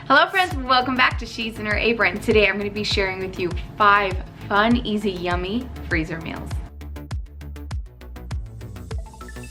Hello friends, welcome back to She's in Her Apron. Today I'm going to be sharing with you 5 fun, easy, yummy freezer meals.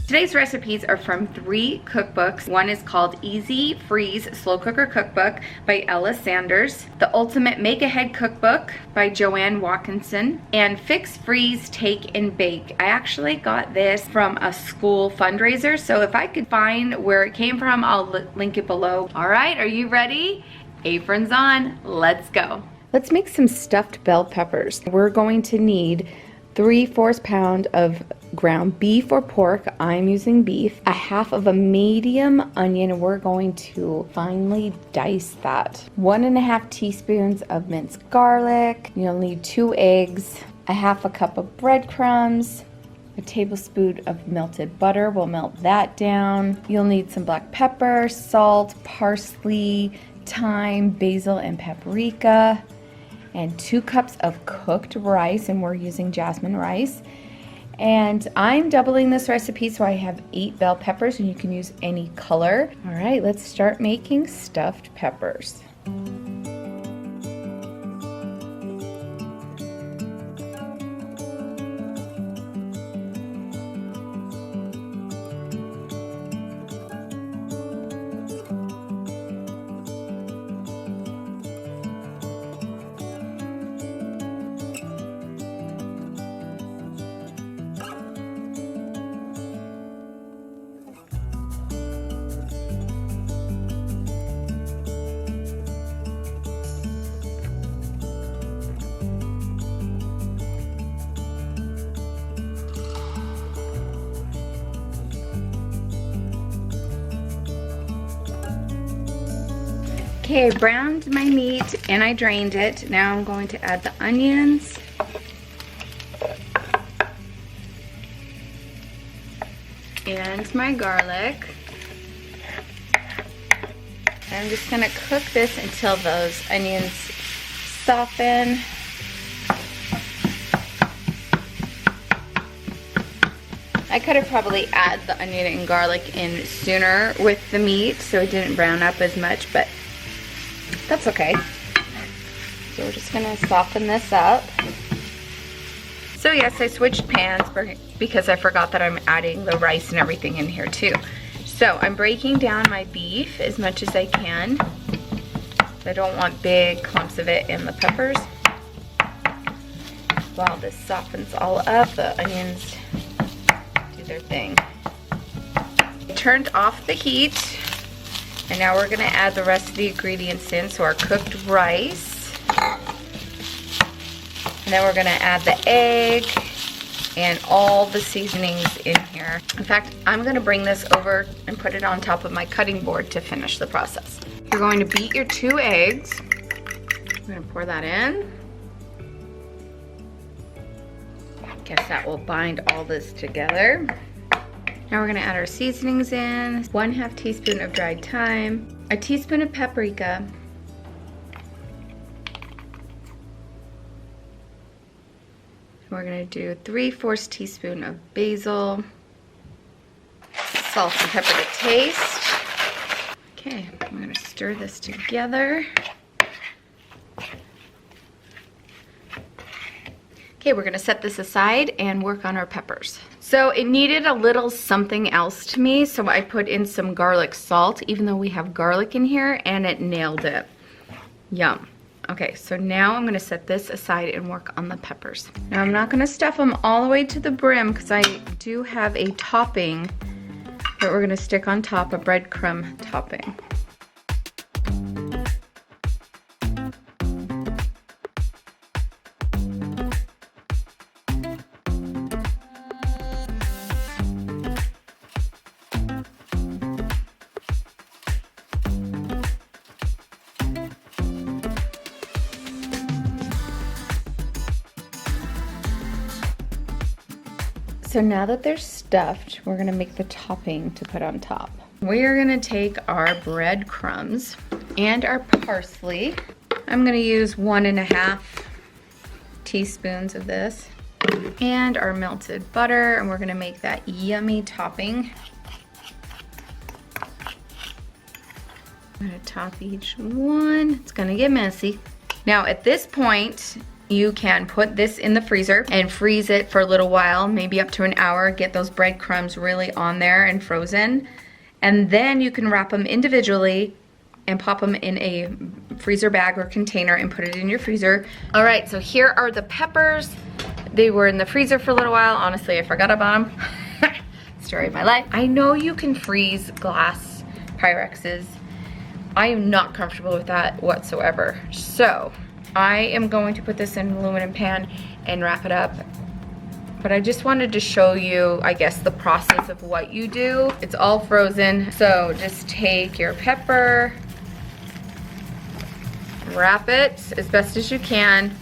Today's recipes are from 3 cookbooks. One is called Easy Freeze Slow Cooker Cookbook by Ella Sanders, The Ultimate Make Ahead Cookbook by Joanne Watkinson, and Fix, Freeze, Take, and Bake. I actually got this from a school fundraiser, so if I could find where it came from, I'll link it below. All right, are you ready? Aprons on, let's go. Let's make some stuffed bell peppers. We're going to need 3/4 pound of ground beef or pork. I'm using beef. A half of a medium onion. We're going to finely dice that. 1.5 teaspoons of minced garlic. You'll need 2 eggs, a half a cup of breadcrumbs, a tablespoon of melted butter. We'll melt that down. You'll need some black pepper, salt, parsley, thyme, basil, and paprika, and 2 cups of cooked rice, and we're using jasmine rice. And I'm doubling this recipe, so I have 8 bell peppers, and you can use any color. All right, let's start making stuffed peppers. Okay, I browned my meat and I drained it. Now I'm going to add the onions. And my garlic. I'm just going to cook this until those onions soften. I could have probably added the onion and garlic in sooner with the meat so it didn't brown up as much, but that's okay. So we're just gonna soften this up. So yes, I switched pans because I forgot that I'm adding the rice and everything in here too. So I'm breaking down my beef as much as I can. I don't want big clumps of it in the peppers. While this softens all up, the onions do their thing. I turned off the heat. And now we're gonna add the rest of the ingredients in, so our cooked rice. And then we're gonna add the egg and all the seasonings in here. In fact, I'm gonna bring this over and put it on top of my cutting board to finish the process. You're going to beat your 2 eggs. I'm gonna pour that in. Guess that will bind all this together. Now we're gonna add our seasonings in. 1/2 teaspoon of dried thyme, a teaspoon of paprika, we're gonna do 3/4 teaspoon of basil, salt and pepper to taste. Okay, I'm gonna stir this together. Okay, we're gonna set this aside and work on our peppers. So it needed a little something else to me, so I put in some garlic salt, even though we have garlic in here, and it nailed it. Yum. Okay, so now I'm gonna set this aside and work on the peppers. Now I'm not gonna stuff them all the way to the brim because I do have a topping that we're gonna stick on top, a breadcrumb topping. So now that they're stuffed, we're gonna make the topping to put on top. We are gonna take our breadcrumbs and our parsley. I'm gonna use 1.5 teaspoons of this, and our melted butter, and we're gonna make that yummy topping. I'm gonna top each one. It's gonna get messy. Now at this point, you can put this in the freezer and freeze it for a little while, maybe up to an hour, get those breadcrumbs really on there and frozen. And then you can wrap them individually and pop them in a freezer bag or container and put it in your freezer. All right, so here are the peppers. They were in the freezer for a little while. Honestly, I forgot about them. Story of my life. I know you can freeze glass Pyrexes. I am not comfortable with that whatsoever. So I am going to put this in an aluminum pan and wrap it up. But I just wanted to show you, I guess, the process of what you do. It's all frozen. So just take your pepper, wrap it as best as you can,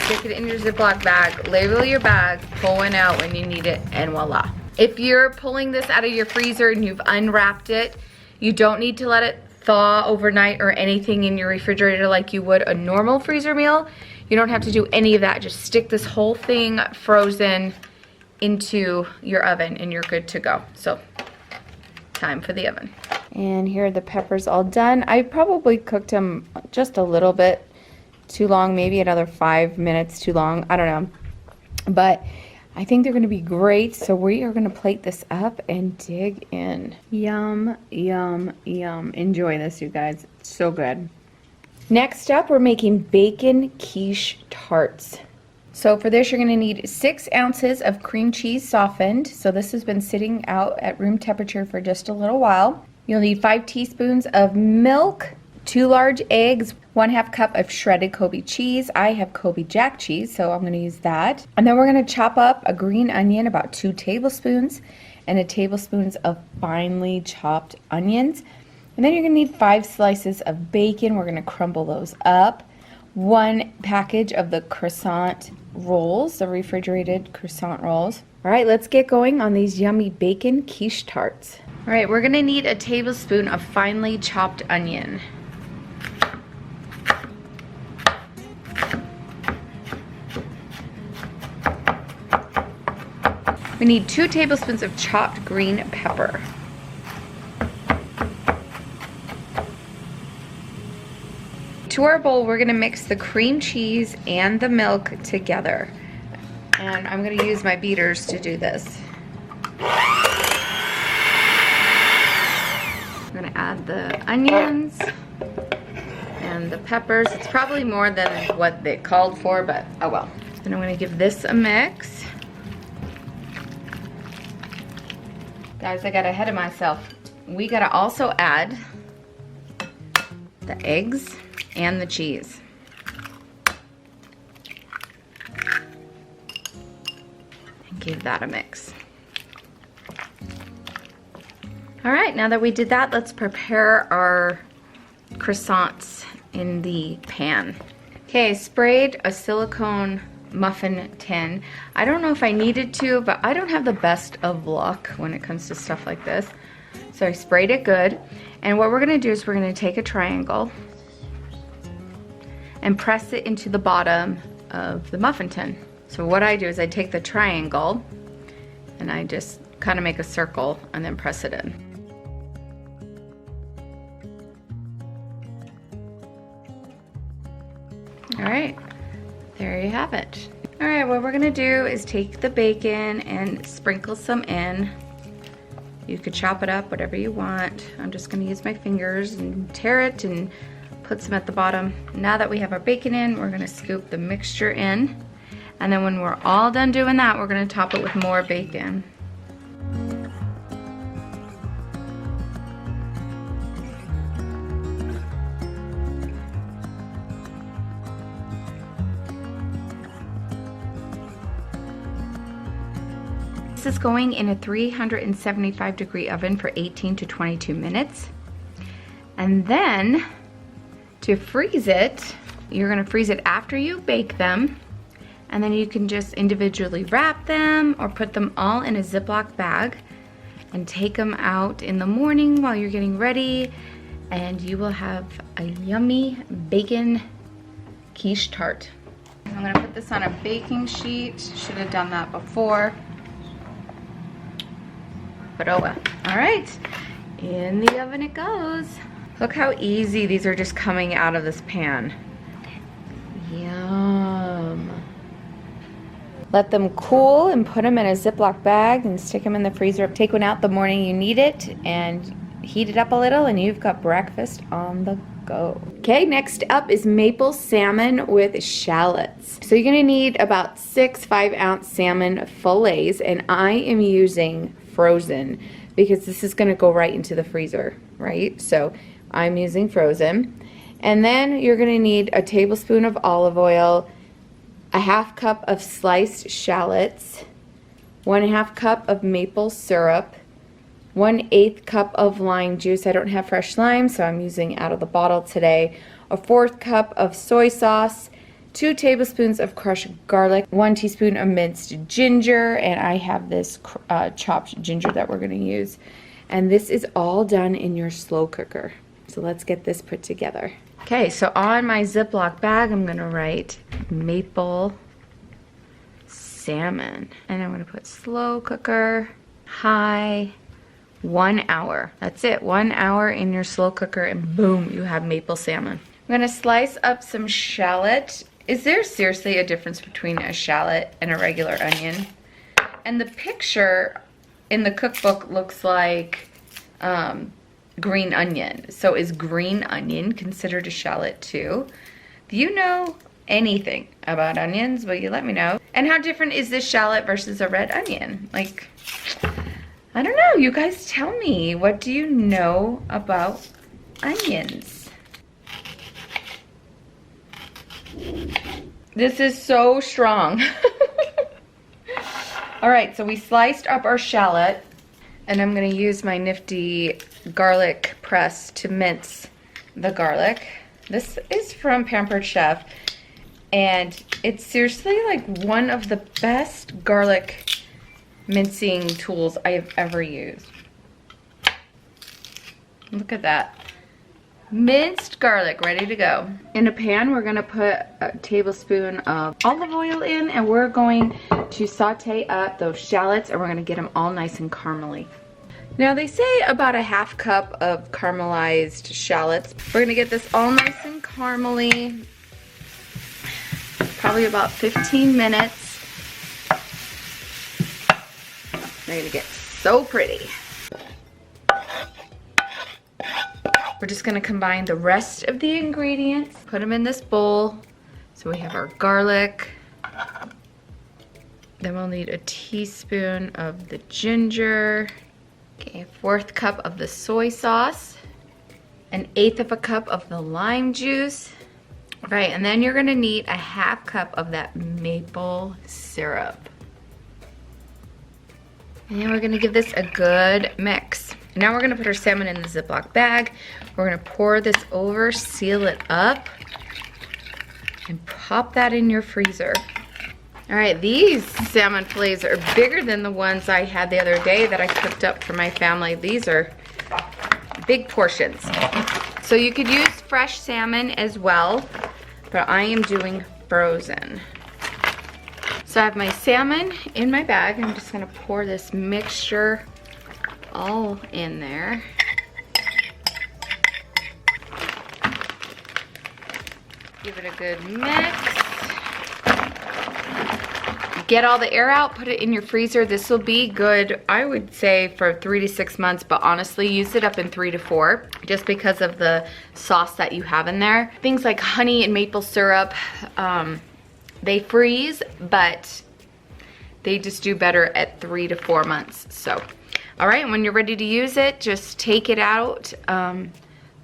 stick it in your Ziploc bag, label your bag, pull one out when you need it, and voila. If you're pulling this out of your freezer and you've unwrapped it, you don't need to let it thaw overnight or anything in your refrigerator like you would a normal freezer meal. You don't have to do any of that. Just stick this whole thing frozen into your oven and you're good to go. So, time for the oven. And here are the peppers all done. I probably cooked them just a little bit too long, maybe another 5 minutes too long. I don't know. But I think they're gonna be great. So we are gonna plate this up and dig in. Yum, yum, yum. Enjoy this, you guys. It's so good. Next up, we're making bacon quiche tarts. So for this, you're gonna need 6 ounces of cream cheese softened. So this has been sitting out at room temperature for just a little while. You'll need 5 teaspoons of milk, 2 large eggs, 1/2 cup of shredded Kobe cheese. I have Kobe Jack cheese, so I'm gonna use that. And then we're gonna chop up a green onion, about 2 tablespoons, and a tablespoon of finely chopped onions. And then you're gonna need 5 slices of bacon. We're gonna crumble those up. 1 package of the croissant rolls, the refrigerated croissant rolls. All right, let's get going on these yummy bacon quiche tarts. All right, we're gonna need a tablespoon of finely chopped onion. We need 2 tablespoons of chopped green pepper. To our bowl, we're gonna mix the cream cheese and the milk together. And I'm gonna use my beaters to do this. I'm gonna add the onions and the peppers. It's probably more than what they called for, but oh well. And I'm gonna give this a mix. Guys, I got ahead of myself. We gotta also add the eggs and the cheese. And give that a mix. All right, now that we did that, let's prepare our croissants in the pan. Okay, I sprayed a silicone muffin tin. I don't know if I needed to, but I don't have the best of luck when it comes to stuff like this. So I sprayed it good. And what we're gonna do is we're gonna take a triangle and press it into the bottom of the muffin tin. So what I do is I take the triangle and I just kind of make a circle and then press it in. All right, there you have it. All right, what we're gonna do is take the bacon and sprinkle some in. You could chop it up, whatever you want. I'm just gonna use my fingers and tear it and put some at the bottom. Now that we have our bacon in, we're gonna scoop the mixture in. And then when we're all done doing that, we're gonna top it with more bacon. This is going in a 375-degree oven for 18 to 22 minutes. And then to freeze it, you're gonna freeze it after you bake them. And then you can just individually wrap them or put them all in a Ziploc bag and take them out in the morning while you're getting ready. And you will have a yummy bacon quiche tart. I'm gonna put this on a baking sheet. Should have done that before. But oh well. All right, In the oven it goes. Look how easy these are just coming out of this pan. Yum. Let them cool and put them in a Ziploc bag and stick them in the freezer. Take one out the morning you need it and heat it up a little and you've got breakfast on the go. Okay, next up is maple salmon with shallots. So you're gonna need about 6 5-ounce salmon fillets, and I am using frozen because this is gonna go right into the freezer, right? So I'm using frozen. And then you're gonna need a tablespoon of olive oil, a 1/2 cup of sliced shallots, 1/2 cup of maple syrup, 1/8 cup of lime juice. I don't have fresh lime, so I'm using out of the bottle today. A 1/4 cup of soy sauce, 2 tablespoons of crushed garlic, 1 teaspoon of minced ginger, and I have this chopped ginger that we're gonna use. And this is all done in your slow cooker. So let's get this put together. Okay, so on my Ziploc bag, I'm gonna write maple salmon. And I'm gonna put slow cooker, high, 1 hour. That's it, 1 hour in your slow cooker and boom, you have maple salmon. I'm gonna slice up some shallot. Is there seriously a difference between a shallot and a regular onion? And the picture in the cookbook looks like green onion. So is green onion considered a shallot too? Do you know anything about onions? Will you let me know? And how different is this shallot versus a red onion? Like, I don't know, you guys tell me. What do you know about onions? This is so strong. All right, so we sliced up our shallot, and I'm gonna use my nifty garlic press to mince the garlic. This is from Pampered Chef, and it's seriously like one of the best garlic mincing tools I have ever used. Look at that. Minced garlic ready to go. In a pan, we're gonna put a tablespoon of olive oil in, and we're going to saute up those shallots, and we're gonna get them all nice and caramely. Now they say about a 1/2 cup of caramelized shallots. We're gonna get this all nice and caramely, probably about 15 minutes. They're gonna get so pretty. We're just gonna combine the rest of the ingredients, put them in this bowl. So we have our garlic. Then we'll need a teaspoon of the ginger. Okay, 1/4 cup of the soy sauce. 1/8 of a cup of the lime juice. Right, and then you're gonna need a 1/2 cup of that maple syrup. And we're gonna give this a good mix. Now we're gonna put our salmon in the Ziploc bag. We're gonna pour this over, seal it up, and pop that in your freezer. All right, these salmon fillets are bigger than the ones I had the other day that I cooked up for my family. These are big portions. So you could use fresh salmon as well, but I am doing frozen. So I have my salmon in my bag. I'm just gonna pour this mixture all in there. Give it a good mix. Get all the air out, put it in your freezer. This will be good, I would say, for 3 to 6 months, but honestly, use it up in 3 to 4, just because of the sauce that you have in there. Things like honey and maple syrup, they freeze, but they just do better at 3 to 4 months. So, all right, when you're ready to use it, just take it out.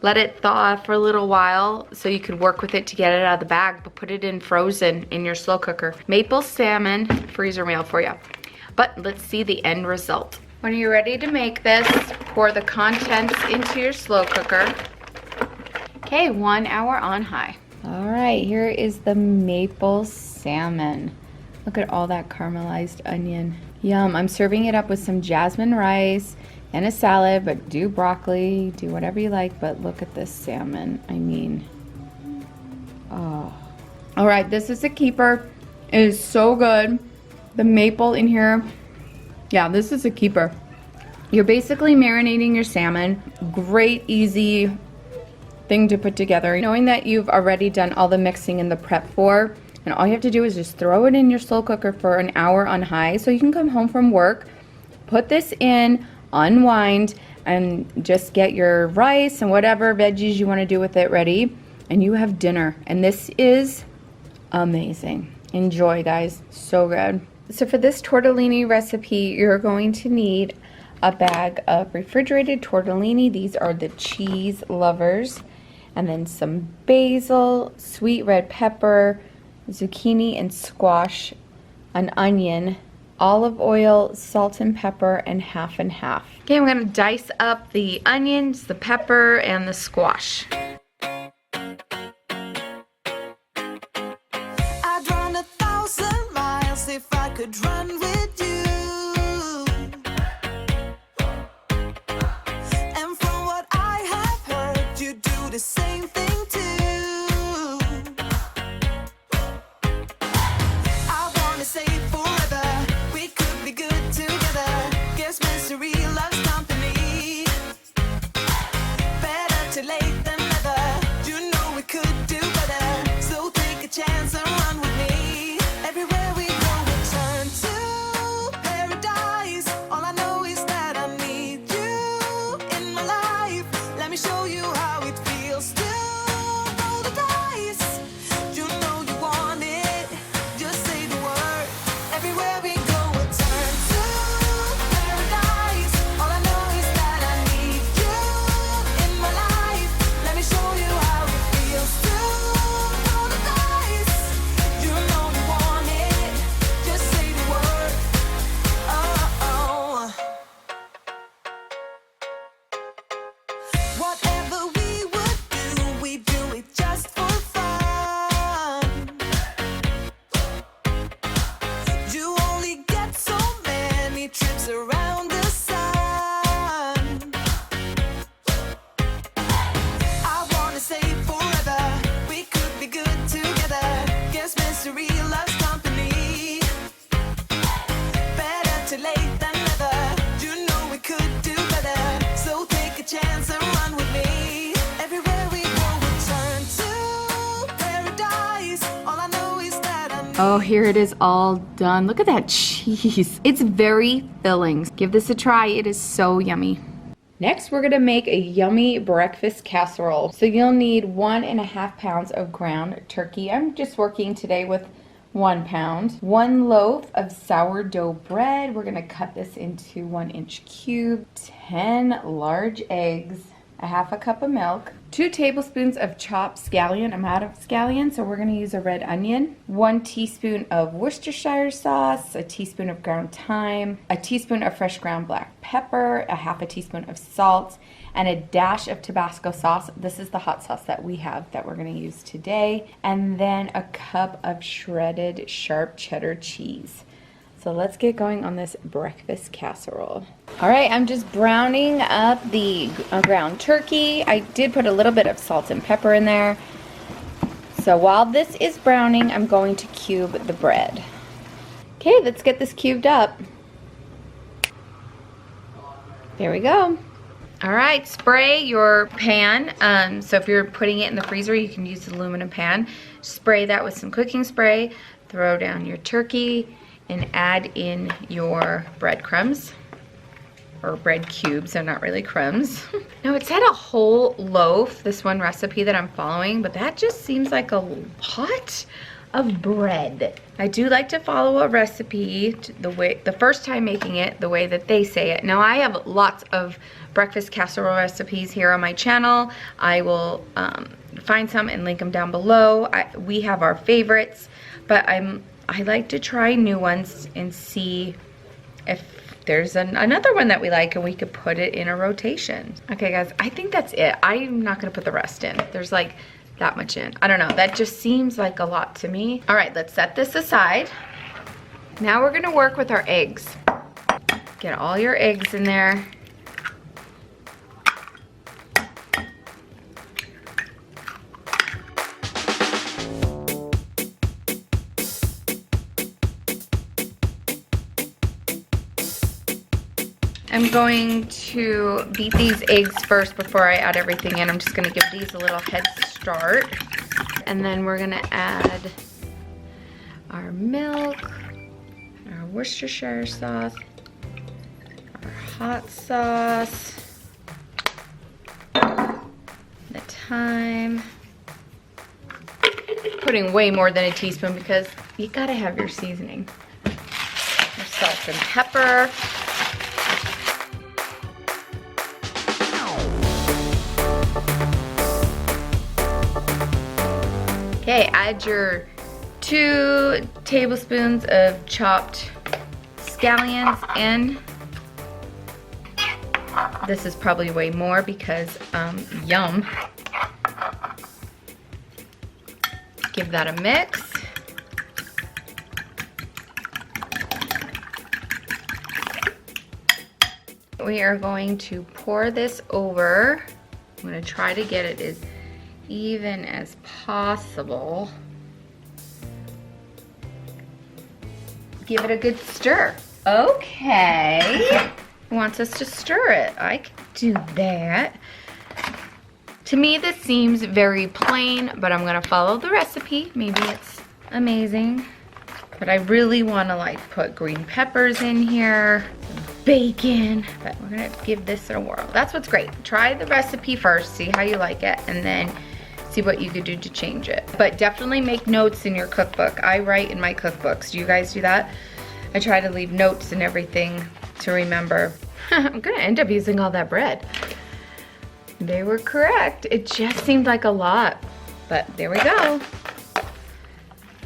Let it thaw for a little while so you can work with it to get it out of the bag, but put it in frozen in your slow cooker. Maple salmon freezer meal for you. But let's see the end result. When you're ready to make this, pour the contents into your slow cooker. Okay, 1 hour on high. All right, here is the maple salmon. Look at all that caramelized onion. Yum, I'm serving it up with some jasmine rice and a salad, but do broccoli, do whatever you like, but look at this salmon. I mean, oh. All right, this is a keeper. It is so good. The maple in here, yeah, this is a keeper. You're basically marinating your salmon. Great, easy thing to put together. Knowing that you've already done all the mixing and the prep for, and all you have to do is just throw it in your slow cooker for an hour on high, so you can come home from work, put this in, unwind, and just get your rice and whatever veggies you want to do with it ready, and you have dinner. And this is amazing. Enjoy, guys. So good. So for this tortellini recipe, you're going to need a bag of refrigerated tortellini. These are the cheese lovers. And then some basil, sweet red pepper, zucchini and squash, an onion, olive oil, salt and pepper, and half and half. Okay, I'm gonna dice up the onions, the pepper, and the squash. I'd run 1,000 miles if I could run with you. And from what I have heard, you do the same thing too. I wanna say forever, we could be good together. Guess misery loves company. Better too late than never. You know we could do better. So take a chance and run with me. Everywhere we go, we turn to paradise. All I know is that I need you in my life. Let me show you how it feels to roll the dice. You know you want it, just say the word. Everywhere we go, we turn to paradise. All I know is that I need you in my life. Let me show you how it feels to roll the dice. You know you want it, just say the word. Oh. Whatever we would do, we do it just for fun. You only get so many trips around the sun. I wanna say forever, we could be good together. Guess misery loves company. Better too late than never. You know we could do better. So take a chance and run with me. Everywhere we go, we turn to paradise. All I know is that I need. Oh, here it is all done. Look at that cheese. It's very filling. Give this a try. It is so yummy. Next, we're gonna make a yummy breakfast casserole. So you'll need 1.5 pounds of ground turkey. I'm just working today with 1 pound. 1 loaf of sourdough bread. We're gonna cut this into 1-inch cube. 10 large eggs. 1/2 cup of milk, 2 tablespoons of chopped scallion. I'm out of scallion, so we're going to use a red onion, 1 teaspoon of Worcestershire sauce, a teaspoon of ground thyme, a teaspoon of fresh ground black pepper, 1/2 teaspoon of salt, and a dash of Tabasco sauce. This is the hot sauce that we have that we're going to use today, and then a cup of shredded sharp cheddar cheese. So let's get going on this breakfast casserole. All right, I'm just browning up the ground turkey. I did put a little bit of salt and pepper in there. So while this is browning, I'm going to cube the bread. Okay, let's get this cubed up. There we go. All right, spray your pan. So if you're putting it in the freezer, you can use the aluminum pan. Spray that with some cooking spray. Throw down your turkey and add in your breadcrumbs, or bread cubes. They're not really crumbs. Now it said a whole loaf, this one recipe that I'm following, but that just seems like a lot of bread. I do like to follow a recipe the first time making it the way that they say it. Now I have lots of breakfast casserole recipes here on my channel. I will find some and link them down below. We have our favorites, but I like to try new ones and see if there's another one that we like and we could put it in a rotation. Okay guys, I think that's it. I'm not gonna put the rest in. There's like that much in. I don't know, that just seems like a lot to me. All right, let's set this aside. Now we're gonna work with our eggs. Get all your eggs in there. I'm going to beat these eggs first before I add everything in. I'm just gonna give these a little head start. And then we're gonna add our milk, our Worcestershire sauce, our hot sauce, the thyme. Putting way more than a teaspoon because you gotta have your seasoning. Your salt and pepper. Okay, add your 2 tablespoons of chopped scallions in. This is probably way more because yum. Give that a mix. We are going to pour this over. I'm gonna try to get it as even as possible. Give it a good stir. Okay. Wants us to stir it. I can do that. To me, this seems very plain, but I'm gonna follow the recipe. Maybe it's amazing. But I really wanna like put green peppers in here, bacon, but we're gonna give this a whirl. That's what's great. Try the recipe first, see how you like it, and then see what you could do to change it. But definitely make notes in your cookbook. I write in my cookbooks. Do you guys do that? I try to leave notes and everything to remember. I'm gonna end up using all that bread. They were correct. It just seemed like a lot, but there we go.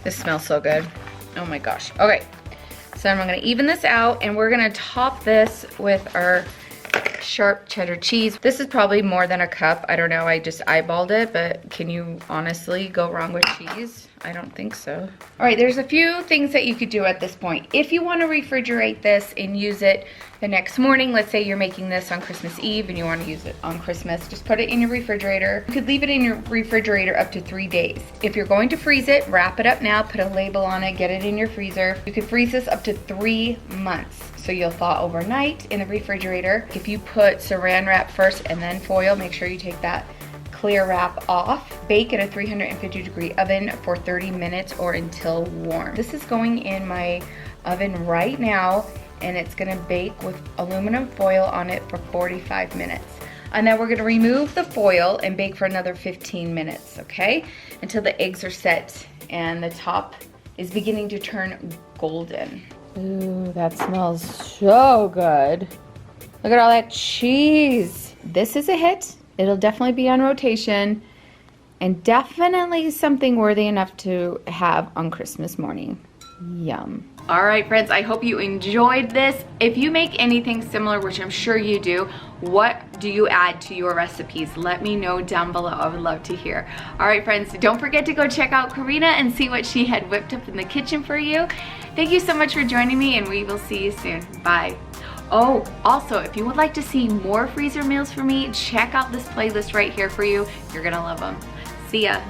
This smells so good. Oh my gosh. Okay, so I'm gonna even this out and we're gonna top this with our sharp cheddar cheese. This is probably more than a cup. I don't know, I just eyeballed it, but can you honestly go wrong with cheese? I don't think so. All right, there's a few things that you could do at this point. If you want to refrigerate this and use it the next morning, let's say you're making this on Christmas Eve and you want to use it on Christmas, just put it in your refrigerator. You could leave it in your refrigerator up to 3 days. If you're going to freeze it, wrap it up now, put a label on it, get it in your freezer. You could freeze this up to 3 months. So you'll thaw overnight in the refrigerator. If you put saran wrap first and then foil, make sure you take that clear wrap off. Bake at a 350-degree oven for 30 minutes or until warm. This is going in my oven right now and it's gonna bake with aluminum foil on it for 45 minutes. And then we're gonna remove the foil and bake for another 15 minutes, okay? Until the eggs are set and the top is beginning to turn golden. Ooh, that smells so good. Look at all that cheese. This is a hit. It'll definitely be on rotation and definitely something worthy enough to have on Christmas morning. Yum. All right, friends, I hope you enjoyed this. If you make anything similar, which I'm sure you do, what do you add to your recipes? Let me know down below. I would love to hear. All right, friends, don't forget to go check out Karina and see what she had whipped up in the kitchen for you. Thank you so much for joining me and we will see you soon. Bye. Oh, also, if you would like to see more freezer meals from me, check out this playlist right here for you. You're gonna love them. See ya.